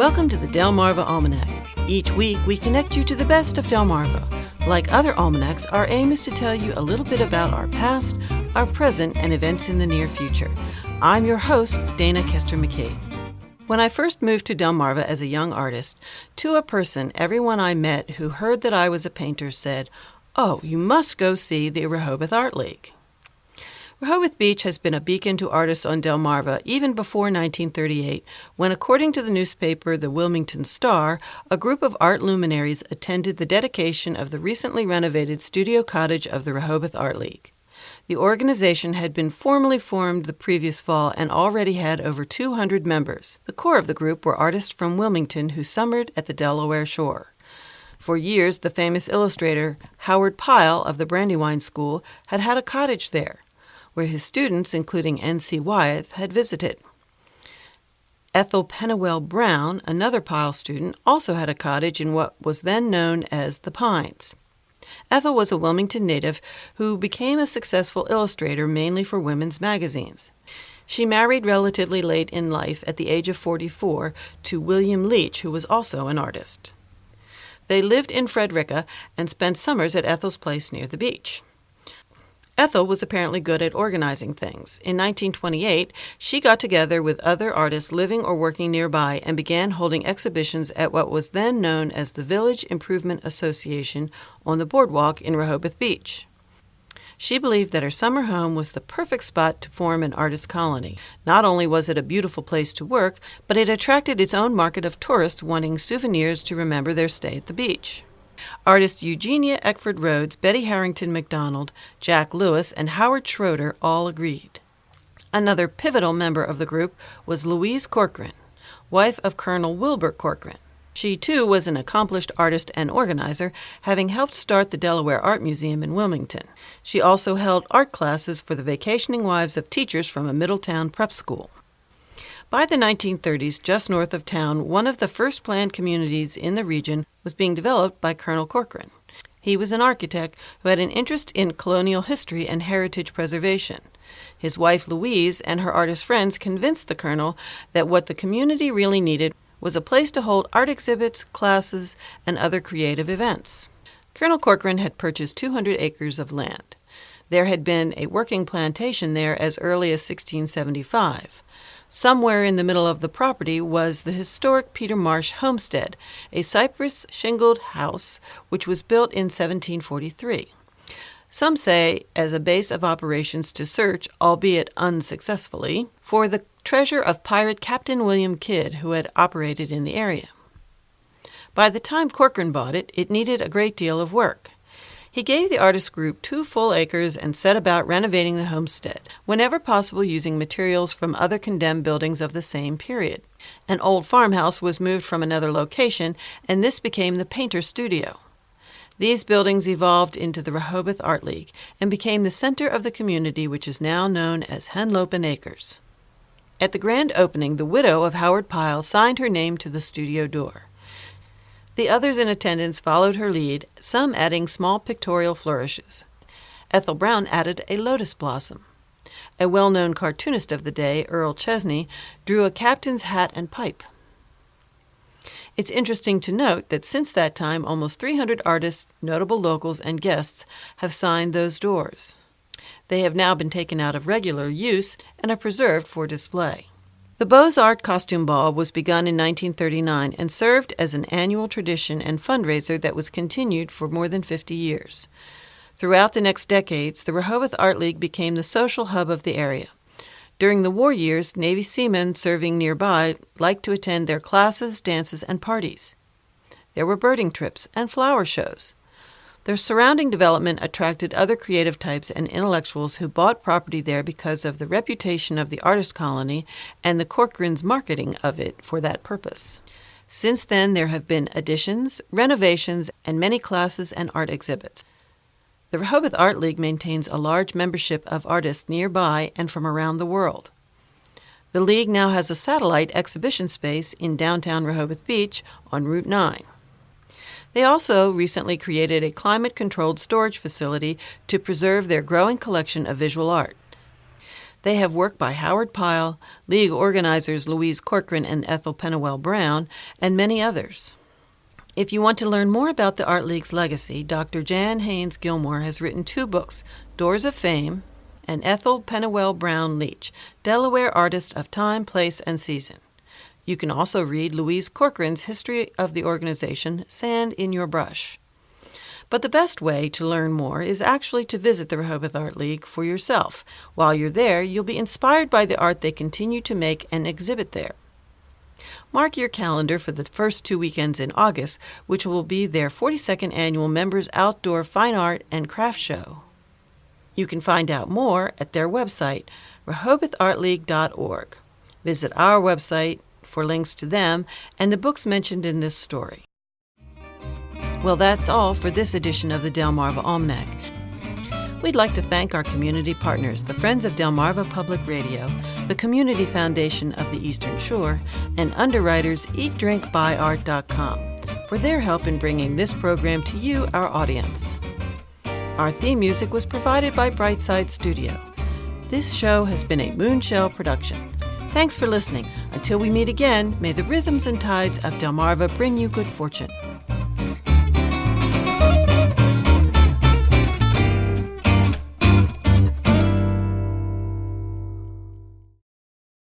Welcome to the Delmarva Almanac. Each week, we connect you to the best of Delmarva. Like other almanacs, our aim is to tell you a little bit about our past, our present, and events in the near future. I'm your host, Dana Kester McCabe. When I first moved to Delmarva as a young artist, to a person, everyone I met who heard that I was a painter said, "Oh, you must go see the Rehoboth Art League." Rehoboth Beach has been a beacon to artists on Delmarva even before 1938, when, according to the newspaper The Wilmington Star, a group of art luminaries attended the dedication of the recently renovated studio cottage of the Rehoboth Art League. The organization had been formally formed the previous fall and already had over 200 members. The core of the group were artists from Wilmington who summered at the Delaware shore. For years, the famous illustrator Howard Pyle of the Brandywine School had had a cottage there, where his students, including N.C. Wyeth, had visited. Ethel Pennywell Brown, another Pyle student, also had a cottage in what was then known as the Pines. Ethel was a Wilmington native who became a successful illustrator mainly for women's magazines. She married relatively late in life at the age of 44 to William Leach, who was also an artist. They lived in Frederica and spent summers at Ethel's place near the beach. Ethel was apparently good at organizing things. In 1928, she got together with other artists living or working nearby and began holding exhibitions at what was then known as the Village Improvement Association on the boardwalk in Rehoboth Beach. She believed that her summer home was the perfect spot to form an artist colony. Not only was it a beautiful place to work, but it attracted its own market of tourists wanting souvenirs to remember their stay at the beach. Artists Eugenia Eckford Rhodes, Betty Harrington McDonald, Jack Lewis, and Howard Schroeder all agreed. Another pivotal member of the group was Louise Corcoran, wife of Colonel Wilbur Corcoran. She, too, was an accomplished artist and organizer, having helped start the Delaware Art Museum in Wilmington. She also held art classes for the vacationing wives of teachers from a Middletown prep school. By the 1930s, just north of town, one of the first planned communities in the region was being developed by Colonel Corcoran. He was an architect who had an interest in colonial history and heritage preservation. His wife Louise and her artist friends convinced the colonel that what the community really needed was a place to hold art exhibits, classes, and other creative events. Colonel Corcoran had purchased 200 acres of land. There had been a working plantation there as early as 1675. Somewhere in the middle of the property was the historic Peter Marsh homestead, a cypress-shingled house which was built in 1743. Some say as a base of operations to search, albeit unsuccessfully, for the treasure of pirate Captain William Kidd, who had operated in the area. By the time Corcoran bought it, it needed a great deal of work. He gave the artist group 2 full acres and set about renovating the homestead, whenever possible using materials from other condemned buildings of the same period. An old farmhouse was moved from another location, and this became the Painter Studio. These buildings evolved into the Rehoboth Art League and became the center of the community, which is now known as Henlopen Acres. At the grand opening, the widow of Howard Pyle signed her name to the studio door. The others in attendance followed her lead, some adding small pictorial flourishes. Ethel Brown added a lotus blossom. A well-known cartoonist of the day, Earl Chesney, drew a captain's hat and pipe. It's interesting to note that since that time, almost 300 artists, notable locals, and guests have signed those doors. They have now been taken out of regular use and are preserved for display. The Beaux-Arts Costume Ball was begun in 1939 and served as an annual tradition and fundraiser that was continued for more than 50 years. Throughout the next decades, the Rehoboth Art League became the social hub of the area. During the war years, Navy seamen serving nearby liked to attend their classes, dances, and parties. There were birding trips and flower shows. Their surrounding development attracted other creative types and intellectuals who bought property there because of the reputation of the artist colony and the Corcoran's marketing of it for that purpose. Since then, there have been additions, renovations, and many classes and art exhibits. The Rehoboth Art League maintains a large membership of artists nearby and from around the world. The League now has a satellite exhibition space in downtown Rehoboth Beach on Route 9. They also recently created a climate-controlled storage facility to preserve their growing collection of visual art. They have work by Howard Pyle, League organizers Louise Corcoran and Ethel Pennywell Brown, and many others. If you want to learn more about the Art League's legacy, Dr. Jan Haynes Gilmore has written 2 books, Doors of Fame and Ethel Pennywell Brown Leach, Delaware Artist of Time, Place, and Season. You can also read Louise Corcoran's History of the Organization, Sand in Your Brush. But the best way to learn more is actually to visit the Rehoboth Art League for yourself. While you're there, you'll be inspired by the art they continue to make and exhibit there. Mark your calendar for the first 2 weekends in August, which will be their 42nd Annual Members Outdoor Fine Art and Craft Show. You can find out more at their website, RehobothArtLeague.org. Visit our website for links to them and the books mentioned in this story. Well, that's all for this edition of the Delmarva Almanac. We'd like to thank our community partners, the Friends of Delmarva Public Radio, the Community Foundation of the Eastern Shore, and underwriters EatDrinkBuyArt.com for their help in bringing this program to you, our audience. Our theme music was provided by Brightside Studio. This show has been a Moonshell production. Thanks for listening. Until we meet again, may the rhythms and tides of Delmarva bring you good fortune.